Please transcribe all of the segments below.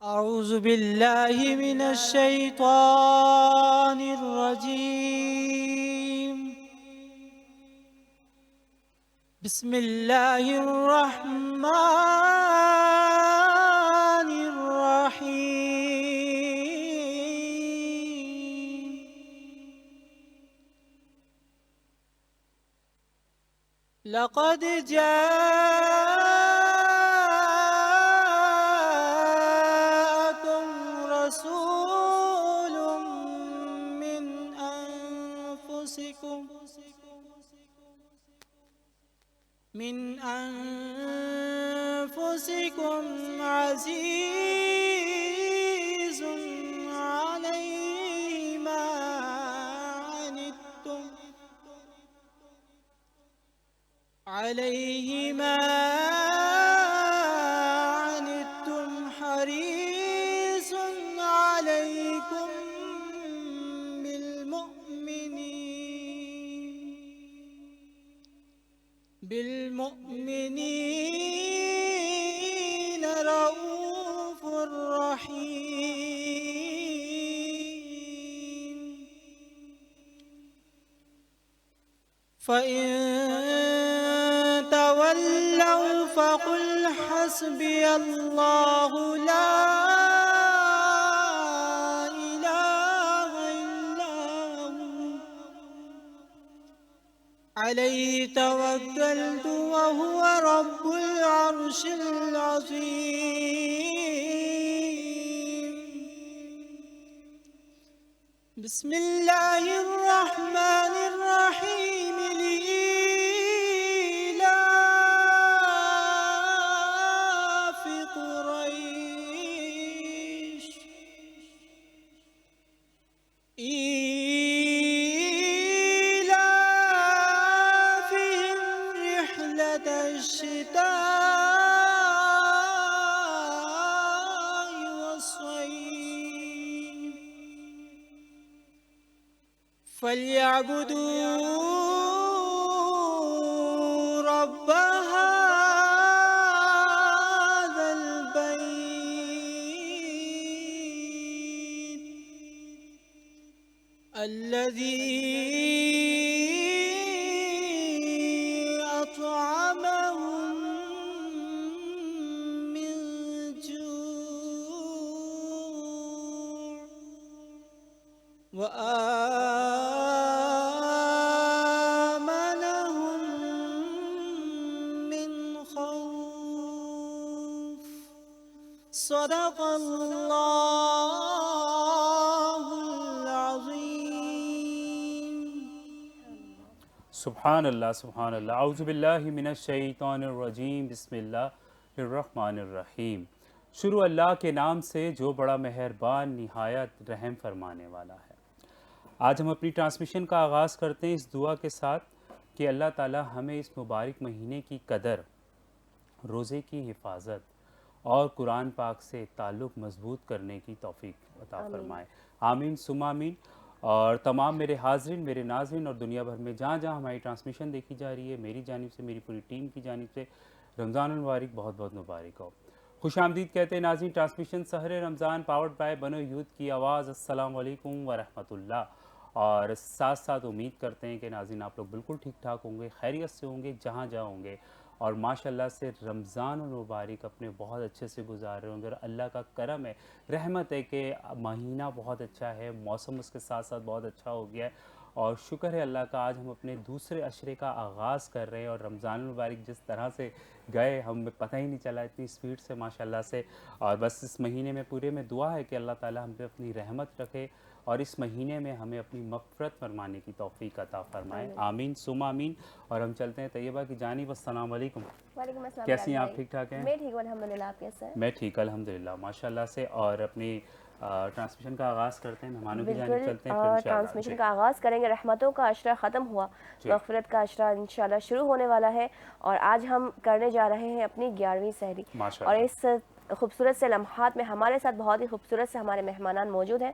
أعوذ بالله من الشيطان الرجيم. بسم الله الرحمن الرحيم. لقد جاءكم رسول من أنفسكم عزيز عليه ما عنتم حريص عليكم بالمؤمنين رؤوف رحيم. فإن تولوا فقل حسبي الله لا إله إلا هو عليه توكلت وهو رب العرش العظيم. بسم الله الرحمن الرحيم. لإيلاف قريش إيلافهم رحلة الشتاء والصيف فليعبدوا رب هذا البيت الذي أطعمهم من جوع وآمنهم من خوف. صدق الله العظيم. سبحان اللہ سبحان اللہ اعوذ باللہ من الشیطان الرجیم بسم اللہ الرحمن الرحیم. شروع اللہ کے نام سے جو بڑا مہربان نہایت رحم فرمانے والا ہے. آج ہم اپنی ٹرانسمیشن کا آغاز کرتے ہیں اس دعا کے ساتھ کہ اللہ تعالی ہمیں اس مبارک مہینے کی قدر، روزے کی حفاظت اور قرآن پاک سے تعلق مضبوط کرنے کی توفیق عطا فرمائے. آمین ثم آمین. اور تمام میرے حاضرین، میرے ناظرین اور دنیا بھر میں جہاں جہاں ہماری ٹرانسمیشن دیکھی جا رہی ہے، میری جانب سے، میری پوری ٹیم کی جانب سے رمضان المبارک بہت بہت مبارک ہو. خوش آمدید کہتے ہیں ناظرین. Transmission Sehr Ramzan powered by بنو یوتھ کی آواز. السلام علیکم ورحمۃ اللہ. اور ساتھ ساتھ امید کرتے ہیں کہ ناظرین آپ لوگ بالکل ٹھیک ٹھاک ہوں گے، خیریت سے ہوں گے جہاں جہاں ہوں گے، اور ماشاءاللہ سے رمضان المبارک اپنے بہت اچھے سے گزار رہے ہوں گے. اور اللہ کا کرم ہے، رحمت ہے کہ مہینہ بہت اچھا ہے، موسم اس کے ساتھ ساتھ بہت اچھا ہو گیا ہے، اور شکر ہے اللہ کا. آج ہم اپنے دوسرے عشرے کا آغاز کر رہے ہیں، اور رمضان المبارک جس طرح سے گئے ہمیں پتہ ہی نہیں چلا، اتنی سپیڈ سے ماشاءاللہ سے. اور بس اس مہینے میں پورے میں دعا ہے کہ اللہ تعالی ہم پہ اپنی رحمت رکھے اور اس مہینے میں ہمیں اپنی مغفرت فرمانے کی توفیق عطا فرمائے. آمین ثم آمین. اور ہم چلتے ہیں طیبہ کی جانب. السلام علیکم. وعلیکم السلام. کیسی ہیں آپ؟ ٹھیک ٹھاک ہیں؟ میں ٹھیک ہوں الحمدللہ. آپ کیسے ہیں؟ میں ٹھیک الحمدللہ ماشاءاللہ سے. اور اپنی ٹرانسمیشن کا آغاز کرتے ہیں، مہمانوں کی جانب چلتے ہیں پھر انشاءاللہ. ٹرانسمیشن کا آغاز کریں گے. رحمتوں کا عشرہ ختم ہوا، مغفرت کا عشرہ انشاءاللہ شروع ہونے والا ہے، اور آج ہم کرنے جا رہے ہیں اپنی 11ویں سحری. اور اس خوبصورت سے لمحات میں ہمارے ساتھ بہت ہی خوبصورت سے ہمارے مہمانان موجود ہیں.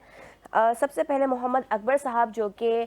سب سے پہلے محمد اکبر صاحب جو کہ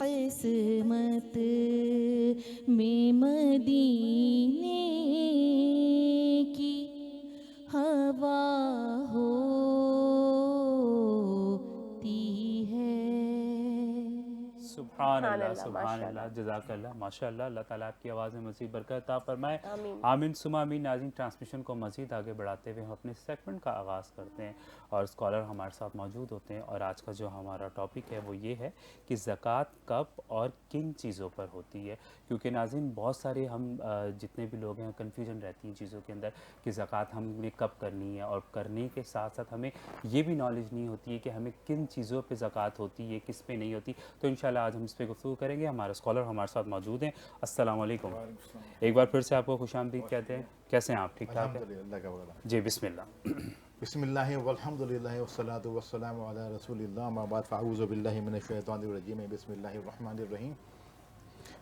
قسمت میں مدینے کی ہوا ہوتی ہے. سبحان اللہ سبحان اللہ جزاک اللہ ماشاء اللہ. اللہ تعالیٰ آپ کی آواز میں مزید برکت عطا فرمائے. آمین ثم آمین. ناظرین ٹرانسمیشن کو مزید آگے بڑھاتے ہوئے ہم اپنے سیگمنٹ کا آغاز کرتے ہیں اور اسکالر ہمارے ساتھ موجود ہوتے ہیں. اور آج کا جو ہمارا ٹاپک ہے وہ یہ ہے کہ زکوٰۃ کب اور کن چیزوں پر ہوتی ہے. کیونکہ ناظرین بہت سارے ہم جتنے بھی لوگ ہیں کنفیوژن رہتی ہیں چیزوں کے اندر کہ زکوٰۃ ہم نے کب کرنی ہے, اور کرنے کے ساتھ ساتھ ہمیں یہ بھی نالج نہیں ہوتی ہے کہ ہمیں کن چیزوں پہ زکوٰۃ ہوتی ہے, کس پہ نہیں ہوتی. تو انشاءاللہ آج ہم اس پہ گفتگو کریں گے. ہمارے اسکالر ہمارے ساتھ موجود ہیں. السلام علیکم. ایک بار پھر سے آپ کو خوش آمدید کہتے ہیں. کیسے ہیں آپ؟ ٹھیک ٹھاک ہیں جی. بسم اللہ. بسم اللہ والحمد للہ والصلاۃ والسلام علی رسول اللہ. اما بعد فاعوذ باللہ من الشیطان الرجیم. بسم اللہ الرحمن الرحیم.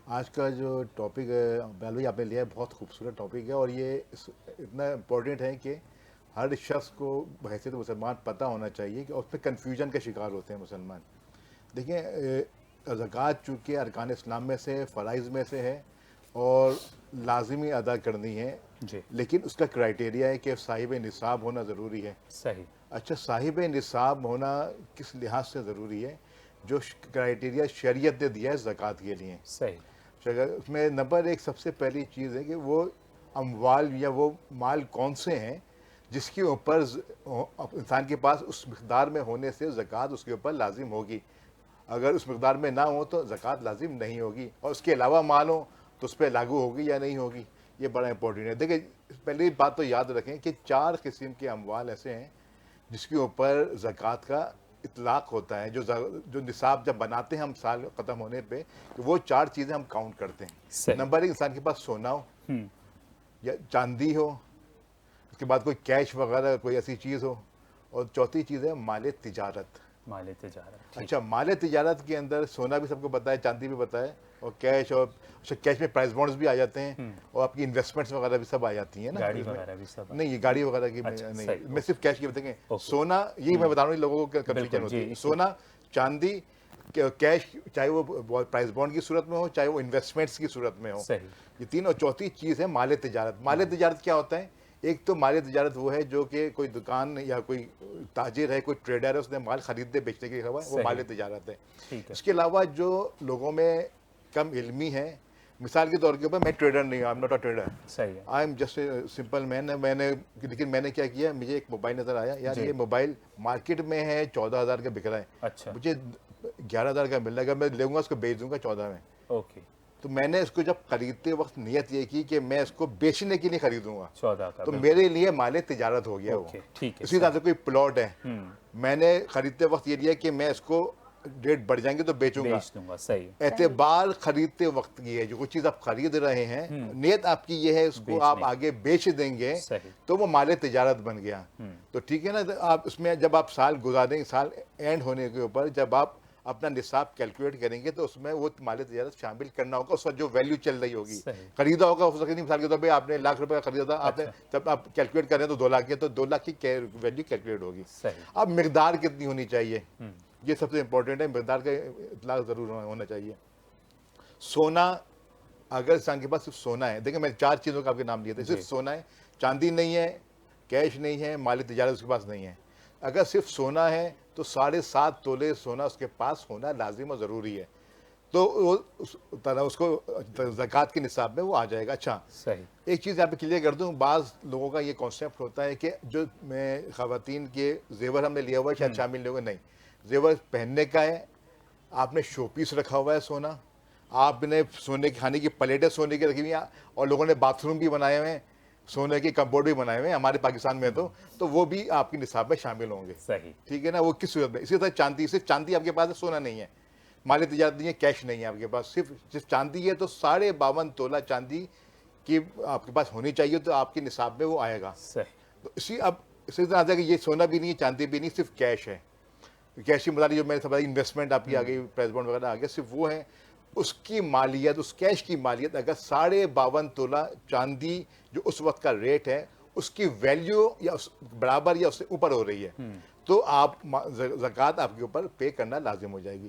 آج کا جو ٹاپک ہے بھائی آپ نے لیا ہے بہت خوبصورت ٹاپک ہے, اور یہ اتنا امپورٹنٹ ہے کہ ہر شخص کو بحیثیت مسلمان پتہ ہونا چاہیے کہ اس پہ کنفیوژن کا شکار ہوتے ہیں مسلمان. دیکھیں زکوٰۃ چونکہ ارکان اسلام میں سے فرائض میں سے ہے اور لازمی ادا کرنی ہے جی, لیکن اس کا کرائٹیریا ہے کہ صاحب نصاب ہونا ضروری ہے. صحیح. اچھا, صاحب نصاب ہونا کس لحاظ سے ضروری ہے؟ جو کرائٹیریا شریعت نے دیا ہے زکوٰۃ کے لیے. صحیح. اس میں نمبر ایک سب سے پہلی چیز ہے کہ وہ اموال یا وہ مال کون سے ہیں جس کے اوپر انسان کے پاس اس مقدار میں ہونے سے زکوٰۃ اس کے اوپر لازم ہوگی. اگر اس مقدار میں نہ ہو تو زکوٰۃ لازم نہیں ہوگی, اور اس کے علاوہ مال ہو تو اس پہ لاگو ہوگی یا نہیں ہوگی. یہ بڑا امپورٹنٹ ہے. دیکھیں پہلی بات تو یاد رکھیں کہ 4 قسم کے اموال ایسے ہیں جس کے اوپر زکوٰۃ کا اطلاق ہوتا ہے. جو نصاب جب بناتے ہیں ہم سال ختم ہونے پہ وہ 4 چیزیں ہم کاؤنٹ کرتے ہیں. نمبر 1 انسان کے پاس سونا ہو یا چاندی ہو, اس کے بعد کوئی کیش وغیرہ کوئی ایسی چیز ہو, اور چوتھی چیز ہے مال تجارت. مال تجارت. اچھا, مال تجارت کے اندر سونا بھی سب کو پتہ ہے, چاندی بھی پتہ ہے, اور کیش, اور کیش میں پرائز بانڈز بھی آ جاتے ہیں, اور آپ کی انویسٹمنٹس وغیرہ بھی سب آ جاتی ہیں نا. گاڑی وغیرہ بھی سب نہیں, یہ گاڑی وغیرہ کی نہیں, میں صرف کیش کی بتائیں گے. سونا, یہی میں بتا رہا ہوں لوگوں کو کنفیوژن ہوتی ہے. سونا, چاندی, کیش, چاہے وہ پرائز بانڈ کی صورت میں ہو چاہے وہ انویسٹمنٹس کی صورت میں ہو. یہ 3. اور چوتھی چیز ہے مال تجارت. مال تجارت کیا ہوتا ہے؟ ایک تو مال تجارت وہ ہے جو کہ کوئی دکان یا کوئی تاجر ہے, کوئی ٹریڈر ہے, اس نے مال خریدنے بیچنے کی خبر, وہ مال تجارت ہے. اس کے علاوہ جو لوگوں میں کم علمی ہے, مثال کے طور کے اوپر میں ٹریڈر نہیں ہوں, I am not a trader, I am just a simple man. لیکن میں نے کیا کیا, مجھے ایک موبائل نظر آیا, یار یہ موبائل مارکیٹ میں ہے 14,000 کا بک رہا ہے, مجھے 11,000 کا مل رہا ہے, اگر میں لوں گا اس کو بیچ دوں گا 14 میں. اوکے. تو میں نے اس کو جب خریدتے وقت نیت یہ کی کہ میں اس کو بیچنے کے لیے خریدوں گا, 14 کا, تو میرے لیے مال تجارت ہو گیا وہ. اسی طرح سے کوئی پلاٹ ہے, میں نے خریدتے وقت یہ لیا کہ میں اس کو ریٹ بڑھ جائیں گے تو بیچوں گا. صحیح. اعتبار خریدتے وقت کی ہے, جو کوئی چیز آپ خرید رہے ہیں نیت آپ کی یہ ہے اس کو آپ آگے بیچ دیں گے تو وہ مال تجارت بن گیا. تو ٹھیک ہے نا, آپ اس میں جب آپ سال گزاریں, سال اینڈ ہونے کے اوپر جب آپ اپنا نصاب کیلکولیٹ کریں گے تو اس میں وہ مال تجارت شامل کرنا ہوگا, اس وقت جو ویلیو چل رہی ہوگی. خریدا ہوگا ہو سکتا نہیں, مثال کے طور پہ آپ نے ₹1,00,000 کا خریدا تھا, آپ نے جب آپ کیلکولیٹ کر رہے ہیں تو 2 لاکھ کے, تو 2 لاکھ کی ویلیو کیلکولیٹ ہوگی. اب مقدار کتنی ہونی چاہیے, یہ سب سے امپورٹنٹ ہے. مقدار کا اطلاق ضرور ہونا چاہیے. سونا, اگر انسان کے پاس صرف سونا ہے, دیکھیں میں 4 چیزوں کا آپ کے نام لیے تھے, صرف سونا ہے, چاندی نہیں ہے, کیش نہیں ہے, مال تجارت اس کے پاس نہیں ہے. اگر صرف سونا ہے تو 7.5 تولے سونا اس کے پاس ہونا لازم اور ضروری ہے, تو اس کو زکوٰۃ کے نصاب میں وہ آ جائے گا. اچھا, ایک چیز یہاں پہ کلیئر کر دوں, بعض لوگوں کا یہ کانسیپٹ ہوتا ہے کہ جو میں خواتین کے زیور ہم نے لیا ہوا ہے شاید شامل نہیں ہوگا. نہیں, زیور پہننے کا ہے, آپ نے شو پیس رکھا ہوا ہے سونا, آپ نے سونے کی کھانے کی پلیٹیں سونے کی رکھی ہوئی ہیں, اور لوگوں نے باتھ روم بھی بنائے ہوئے ہیں, سونے کے کپبورڈ بھی بنائے ہوئے ہیں ہمارے پاکستان میں, تو وہ بھی آپ کی نصاب میں شامل ہوں گے. ٹھیک ہے نا, وہ کس صورت میں. اسی طرح چاندی, صرف چاندی آپ کے پاس ہے, سونا نہیں ہے, مال تجارت نہیں ہے, کیش نہیں ہے آپ کے پاس, صرف چاندی ہے, تو 52.5 تولہ چاندی کی آپ کے پاس ہونی چاہیے, تو آپ کے نصاب میں وہ آئے گا. تو اسی طرح کہ یہ سونا بھی نہیں ہے, چاندی بھی نہیں, صرف کیش ہے. کیش کی مطالعہ جو میں نے سمجھا انویسٹمنٹ آپ کی آ گئی, پرائز بانڈ وغیرہ آ گیا, صرف وہ ہے. اس کی مالیت, اس کیش کی مالیت اگر 52.5 تولہ چاندی جو اس وقت کا ریٹ ہے اس کی ویلیو یا برابر یا اس سے اوپر ہو رہی ہے, تو آپ زکوٰۃ آپ کے اوپر پے کرنا لازم ہو جائے گی.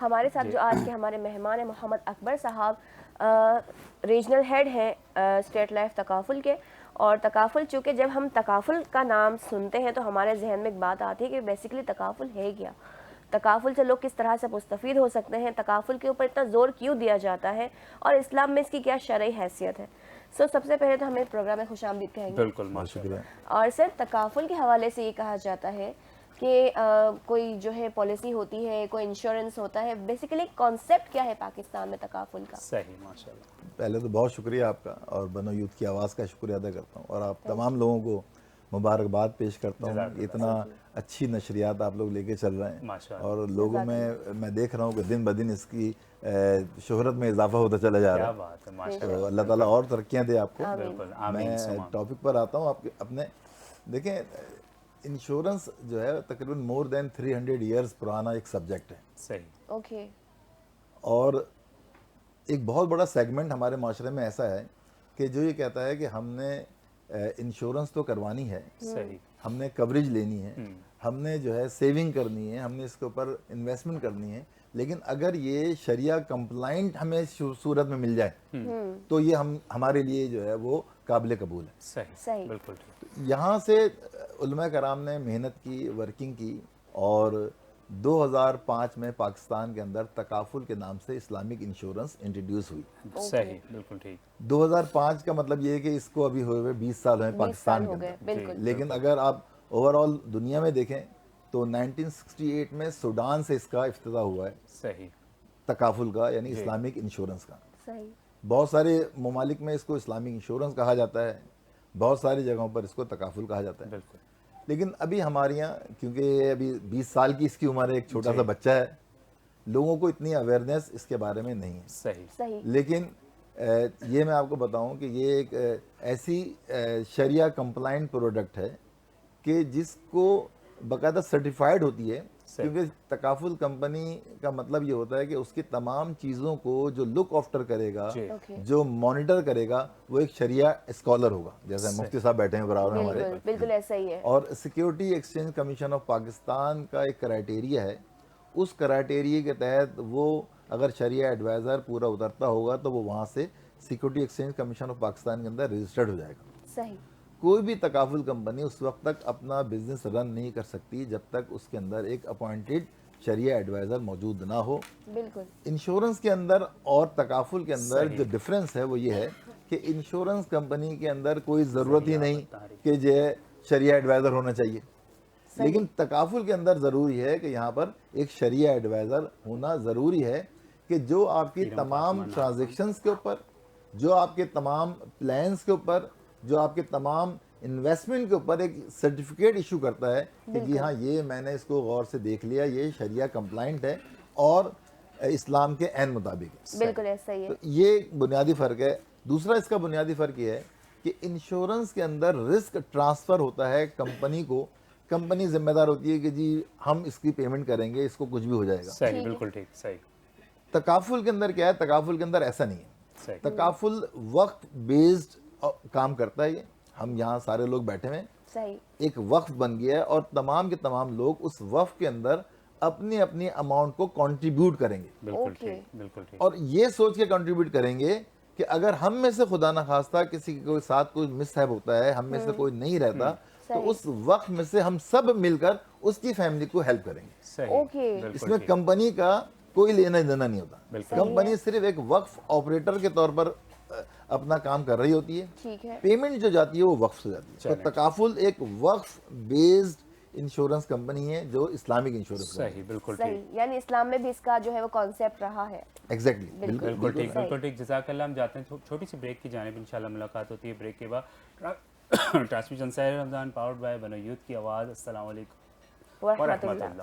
ہمارے ساتھ جو آج کے ہمارے مہمان ہیں محمد اکبر صاحب ریجنل ہیڈ ہیں اسٹیٹ لائف تکافل کے. اور تکافل چونکہ جب ہم تکافل کا نام سنتے ہیں تو ہمارے ذہن میں ایک بات آتی ہے کہ بیسیکلی تکافل ہے کیا, تکافل سے لوگ کس طرح سے مستفید ہو سکتے ہیں, تکافل کے اوپر اتنا زور کیوں دیا جاتا ہے, اور اسلام میں اس کی کیا شرعی حیثیت ہے. سب سے پہلے تو ہمیں پروگرام میں خوش آمدید کہیں گے. بالکل, شکریہ. اور سر تکافل کے حوالے سے یہ کہا جاتا ہے کہ کوئی جو ہے پالیسی ہوتی ہے, کوئی انشورنس ہوتا ہے, بیسیکلی کانسیپٹ کیا ہے پاکستان میں تکافل کا؟ صحیح, ماشاءاللہ. پہلے تو بہت شکریہ آپ کا, اور بنو یوتھ کی آواز کا شکریہ ادا کرتا ہوں, اور آپ تمام لوگوں کو مبارکباد پیش کرتا ہوں. اتنا اچھی نشریات آپ لوگ لے کے چل رہے ہیں, اور لوگوں میں دیکھ رہا ہوں کہ دن بدن اس کی شہرت میں اضافہ ہوتا چلا جا رہا ہے. تو اللہ تعالیٰ اور ترقیاں دے آپ کو. میں ٹاپک پر آتا ہوں. آپ اپنے دیکھیں, انشورنس جو ہے تقریباً مور دین 300 ایئرز پرانا ایک سبجیکٹ ہے. صحیح. اوکے. اور ایک بہت بڑا سیگمنٹ ہمارے معاشرے میں ایسا ہے کہ جو یہ کہتا ہے کہ ہم نے انشورنس تو کروانی ہے, ہم نے کوریج لینی ہے, ہم نے جو ہے سیونگ کرنی ہے, ہم نے اس کے اوپر انویسٹمنٹ کرنی ہے, لیکن اگر یہ شریعہ کمپلائنٹ ہمیں صورت میں مل جائے تو یہ ہمارے لیے جو ہے وہ قابل قبول ہے. صحیح. بالکل. یہاں سے علماء کرام نے محنت کی, ورکنگ کی, اور 2005 میں پاکستان کے اندر تکافل کے نام سے اسلامک انشورنس انٹروڈیوس ہوئی. صحیح, بالکل ٹھیک. 2005 کا مطلب یہ ہے کہ اس کو ابھی ہوئے ہوئے 20 سال ہیں پاکستان کے اندر. لیکن اگر آپ اوور آل دنیا میں دیکھیں تو 1968 میں سوڈان سے اس کا افتتاح ہوا ہے. صحیح. تکافل کا, یعنی اسلامک انشورنس کا. صحیح. بہت سارے ممالک میں اس کو اسلامک انشورنس کہا جاتا ہے, بہت ساری جگہوں پر اس کو تکافل کہا جاتا ہے. بالکل. لیکن ابھی ہمارے یہاں کیونکہ ابھی 20 سال کی اس کی عمر ہے, ایک چھوٹا سا بچہ ہے, لوگوں کو اتنی اویئرنیس اس کے بارے میں نہیں ہے. صحیح. لیکن یہ میں آپ کو بتاؤں کہ یہ ایک ایسی شریعہ کمپلائنٹ پروڈکٹ ہے کہ جس کو باقاعدہ سرٹیفائیڈ ہوتی ہے, کیونکہ تکافل کمپنی کا مطلب یہ ہوتا ہے کہ اس کی تمام چیزوں کو جو لک آفٹر کرے گا, جو مانیٹر کرے گا, وہ ایک شریعہ اسکالر ہوگا, جیسے مفتی صاحب بیٹھے ہیں برابر ہمارے. بالکل ایسا ہی ہے. اور security exchange commission of Pakistan کا ایک کرائٹیریا ہے, اس کرائٹیریا کے تحت وہ اگر شریعہ ایڈوائزر پورا اترتا ہوگا تو وہ وہاں سے security exchange commission of Pakistan کے اندر رجسٹرڈ ہو جائے گا. صحیح. کوئی بھی تکافل کمپنی اس وقت تک اپنا بزنس رن نہیں کر سکتی جب تک اس کے اندر ایک اپوائنٹڈ شریعہ ایڈوائزر موجود نہ ہو. بالکل. انشورنس کے اندر اور تکافل کے اندر جو ڈفرینس ہے وہ یہ ہے کہ انشورنس کمپنی کے اندر کوئی ضرورت ہی نہیں کہ جو شریعہ ایڈوائزر ہونا چاہیے, لیکن تکافل کے اندر ضروری ہے کہ یہاں پر ایک شریعہ ایڈوائزر ہونا ضروری ہے کہ جو آپ کی تمام ٹرانزیکشنز کے اوپر, جو آپ کے تمام پلانز کے اوپر, جو آپ کے تمام انویسٹمنٹ کے اوپر ایک سرٹیفکیٹ ایشو کرتا ہے کہ جی ہاں یہ میں نے اس کو غور سے دیکھ لیا, یہ شریعہ کمپلائنٹ ہے اور اسلام کے عین مطابق ہے. بالکل ایسا ہی ہے. تو یہ بنیادی فرق ہے. دوسرا اس کا بنیادی فرق یہ ہے کہ انشورنس کے اندر رسک ٹرانسفر ہوتا ہے کمپنی کو, کمپنی ذمہ دار ہوتی ہے کہ جی ہم اس کی پیمنٹ کریں گے, اس کو کچھ بھی ہو جائے گا. صحیح, بالکل ٹھیک. صحیح. تکافل کے اندر کیا ہے, تکافل کے اندر ایسا نہیں ہے. تکافل وقت بیسڈ کام کرتا ہے. یہ ہم یہاں سارے لوگ بیٹھے ہوئے, ایک وقف بن گیا ہے اور تمام کے تمام لوگ اس وقف کے اندر اپنی اپنی اماؤنٹ کو کنٹریبیوٹ کریں گے. بالکل ٹھیک, بالکل ٹھیک. اور یہ سوچ کے کنٹریبیوٹ کریں گے کہ اگر ہم میں سے خدا نخواستہ کسی کے ساتھ کوئی مس ہیپ ہوتا ہے, ہم میں سے کوئی نہیں رہتا, تو اس وقت میں سے ہم سب مل کر اس کی فیملی کو ہیلپ کریں گے. اس میں کمپنی کا کوئی لینا دینا نہیں ہوتا. کمپنی صرف ایک وقف آپریٹر کے طور پر اپنا کام کر رہی ہوتی ہے, پیمنٹ جو جاتی ہے وہ وقف سے جاتی ہے. تو تکافل ایک وقف بیسڈ انشورنس کمپنی ہے جو اسلامک انشورنس. صحیح, بالکل ٹھیک. یعنی اسلام میں بھی اس کا جو ہے وہ کانسیپٹ رہا ہے. ایگزیکٹلی, بالکل ٹھیک, بالکل ٹھیک. جزاک اللہ. ہم جاتے ہیں چھوٹی سی بریک کی جانب, انشاءاللہ ملاقات ہوتی ہے بریک کے بعد. Transmission Sehr Ramzan powered by بنو یوتھ کی آواز. السلام علیکم ورحمۃ اللہ.